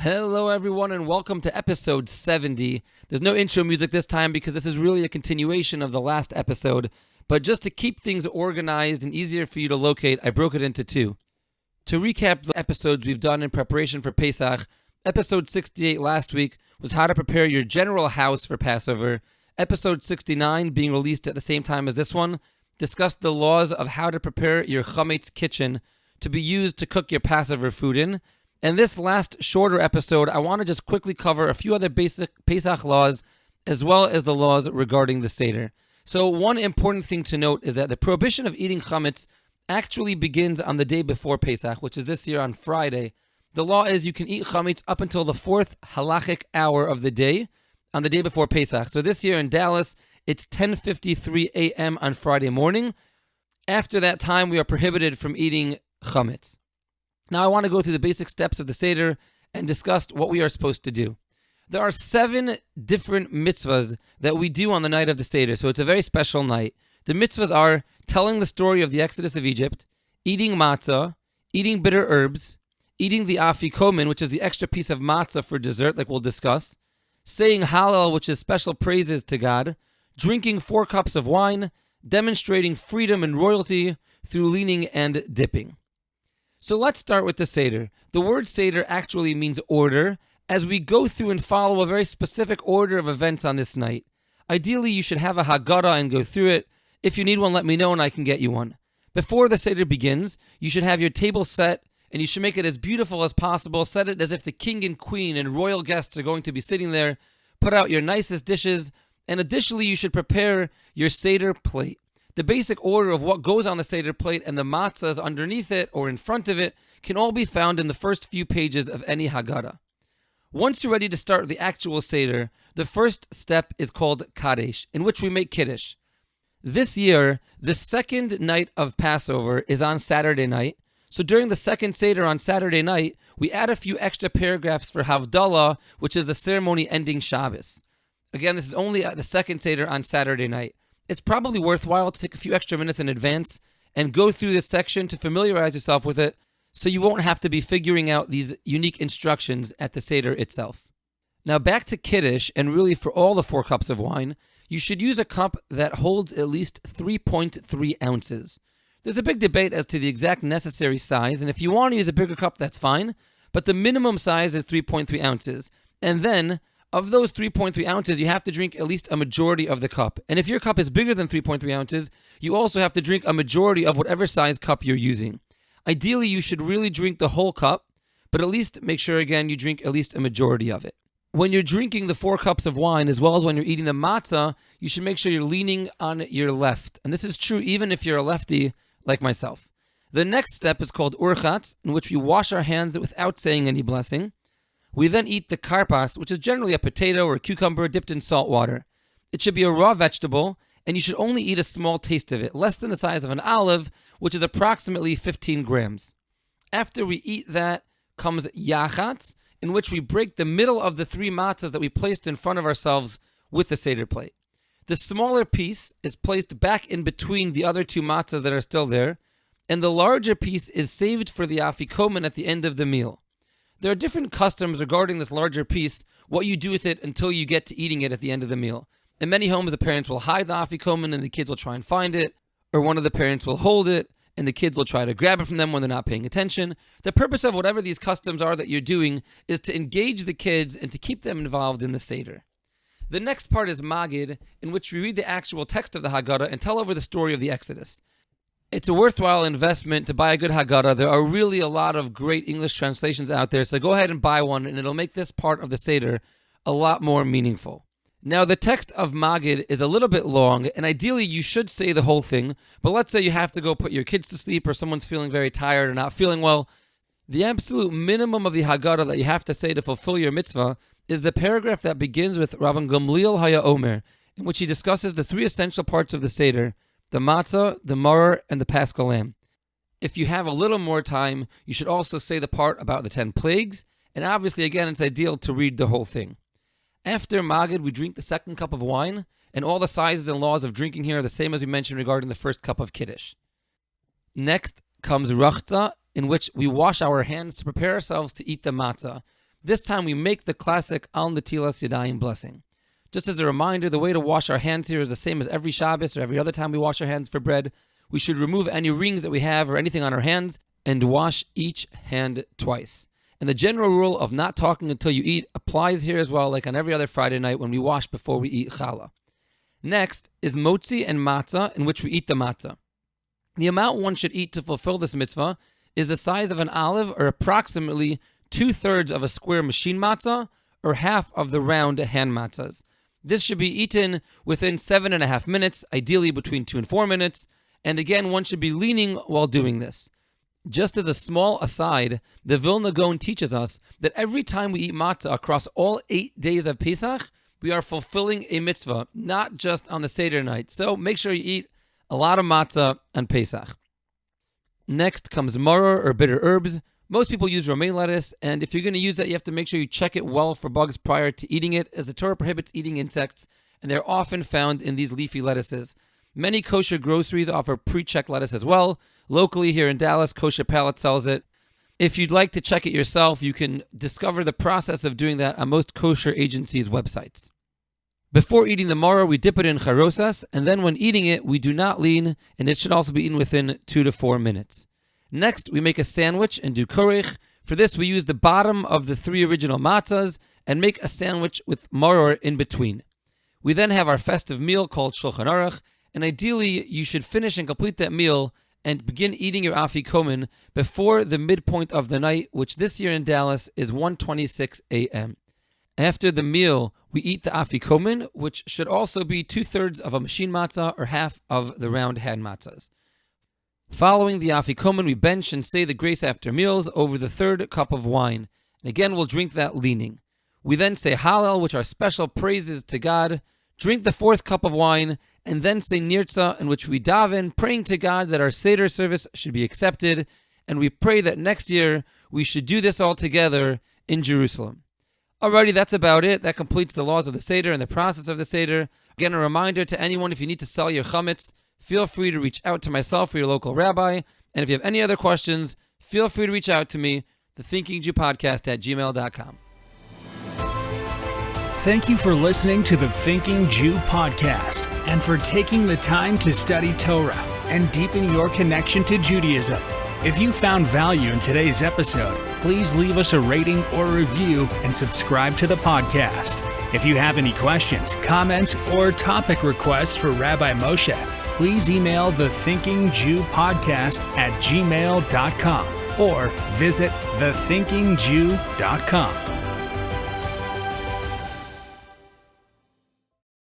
Hello everyone and welcome to episode 70. There's no intro music this time because this is really a continuation of the last episode, but just to keep things organized and easier for you to locate, I broke it into two. To recap the episodes we've done in preparation for Pesach, episode 68 last week was how to prepare your general house for Passover. Episode 69, being released at the same time as this one, discussed the laws of how to prepare your chametz kitchen to be used to cook your Passover food in. And this last shorter episode, I want to just quickly cover a few other basic Pesach laws, as well as the laws regarding the Seder. So one important thing to note is that the prohibition of eating chametz actually begins on the day before Pesach, which is this year on Friday. The law is you can eat chametz up until the fourth halachic hour of the day on the day before Pesach. So this year in Dallas, it's 10:53 a.m. on Friday morning. After that time, we are prohibited from eating chametz. Now I want to go through the basic steps of the Seder and discuss what we are supposed to do. There are 7 different mitzvahs that we do on the night of the Seder, so it's a very special night. The mitzvahs are telling the story of the Exodus of Egypt, eating matzah, eating bitter herbs, eating the afikomen, which is the extra piece of matzah for dessert, like we'll discuss, saying Hallel, which is special praises to God, drinking 4 cups of wine, demonstrating freedom and royalty through leaning and dipping. So let's start with the Seder. The word Seder actually means order, as we go through and follow a very specific order of events on this night. Ideally, you should have a Haggadah and go through it. If you need one, let me know and I can get you one. Before the Seder begins, you should have your table set, and you should make it as beautiful as possible. Set it as if the king and queen and royal guests are going to be sitting there. Put out your nicest dishes, and additionally, you should prepare your Seder plate. The basic order of what goes on the Seder plate and the matzahs underneath it or in front of it can all be found in the first few pages of any Haggadah. Once you're ready to start the actual Seder, the first step is called Kadesh, in which we make Kiddush. This year, the second night of Passover is on Saturday night, so during the second Seder on Saturday night, we add a few extra paragraphs for Havdalah, which is the ceremony ending Shabbos. Again, this is only at the second Seder on Saturday night. It's probably worthwhile to take a few extra minutes in advance and go through this section to familiarize yourself with it so you won't have to be figuring out these unique instructions at the Seder itself. Now back to Kiddush, and really for all the 4 cups of wine, you should use a cup that holds at least 3.3 ounces. There's a big debate as to the exact necessary size, and if you want to use a bigger cup, that's fine, but the minimum size is 3.3 ounces. And then, of those 3.3 ounces, you have to drink at least a majority of the cup. And if your cup is bigger than 3.3 ounces, you also have to drink a majority of whatever size cup you're using. Ideally, you should really drink the whole cup, but at least make sure, again, you drink at least a majority of it. When you're drinking the 4 cups of wine, as well as when you're eating the matzah, you should make sure you're leaning on your left. And this is true even if you're a lefty like myself. The next step is called Urhat, in which we wash our hands without saying any blessing. We then eat the karpas, which is generally a potato or a cucumber dipped in salt water. It should be a raw vegetable, and you should only eat a small taste of it, less than the size of an olive, which is approximately 15 grams. After we eat that comes yachat, in which we break the middle of the 3 matzahs that we placed in front of ourselves with the Seder plate. The smaller piece is placed back in between the other 2 matzahs that are still there, and the larger piece is saved for the afikomen at the end of the meal. There are different customs regarding this larger piece, what you do with it until you get to eating it at the end of the meal. In many homes, the parents will hide the afikomen and the kids will try and find it, or one of the parents will hold it and the kids will try to grab it from them when they're not paying attention. The purpose of whatever these customs are that you're doing is to engage the kids and to keep them involved in the Seder. The next part is Maagid, in which we read the actual text of the Haggadah and tell over the story of the Exodus. It's a worthwhile investment to buy a good Haggadah. There are really a lot of great English translations out there, so go ahead and buy one, and it'll make this part of the Seder a lot more meaningful. Now, the text of Maagid is a little bit long, and ideally you should say the whole thing, but let's say you have to go put your kids to sleep or someone's feeling very tired or not feeling well. The absolute minimum of the Haggadah that you have to say to fulfill your mitzvah is the paragraph that begins with Rabbi Gamliel Haya Omer, in which he discusses the 3 essential parts of the Seder: the matzah, the maror, and the paschal lamb. If you have a little more time, you should also say the part about the 10 plagues, and obviously, again, it's ideal to read the whole thing. After Maagid, we drink the second cup of wine, and all the sizes and laws of drinking here are the same as we mentioned regarding the first cup of Kiddush. Next comes Rachta, in which we wash our hands to prepare ourselves to eat the matzah. This time we make the classic Al Netilas Yadayim blessing. Just as a reminder, the way to wash our hands here is the same as every Shabbos or every other time we wash our hands for bread. We should remove any rings that we have or anything on our hands and wash each hand twice. And the general rule of not talking until you eat applies here as well, like on every other Friday night when we wash before we eat challah. Next is Mochi and Matza, in which we eat the matzah. The amount one should eat to fulfill this mitzvah is the size of an olive, or approximately 2/3 of a square machine matzah, or half of the round hand matzahs. This should be eaten within 7.5 minutes, ideally between 2 and 4 minutes, and again, one should be leaning while doing this. Just as a small aside, the Vilna Gaon teaches us that every time we eat matzah across all 8 days of Pesach, we are fulfilling a mitzvah, not just on the Seder night. So make sure you eat a lot of matzah on Pesach. Next comes maror, or bitter herbs. Most people use romaine lettuce, and if you're going to use that, you have to make sure you check it well for bugs prior to eating it, as the Torah prohibits eating insects, and they're often found in these leafy lettuces. Many kosher groceries offer pre-checked lettuce as well. Locally here in Dallas, Kosher Palate sells it. If you'd like to check it yourself, you can discover the process of doing that on most kosher agencies' websites. Before eating the maror, we dip it in charosas, and then when eating it, we do not lean, and it should also be eaten within 2 to 4 minutes. Next, we make a sandwich and do korech. For this, we use the bottom of the 3 original matzahs and make a sandwich with maror in between. We then have our festive meal called Shulchan Aruch, and ideally, you should finish and complete that meal and begin eating your afikomen before the midpoint of the night, which this year in Dallas is 1:26 a.m. After the meal, we eat the afikomen, which should also be 2/3 of a machine matzah or half of the round hand matzahs. Following the afikomen, we bench and say the grace after meals over the 3rd cup of wine. And again, we'll drink that leaning. We then say Hallel, which are special praises to God, drink the 4th cup of wine, and then say Nirtza, in which we daven, praying to God that our Seder service should be accepted, and we pray that next year we should do this all together in Jerusalem. Alrighty, that's about it. That completes the laws of the Seder and the process of the Seder. Again, a reminder to anyone, if you need to sell your chametz, feel free to reach out to myself or your local rabbi. And if you have any other questions, feel free to reach out to me, thethinkingJewPodcast@gmail.com. Thank you for listening to the Thinking Jew podcast and for taking the time to study Torah and deepen your connection to Judaism. If you found value in today's episode, please leave us a rating or review and subscribe to the podcast. If you have any questions, comments, or topic requests for Rabbi Moshe, please email thethinkingjewpodcast@gmail.com or visit thethinkingjew.com.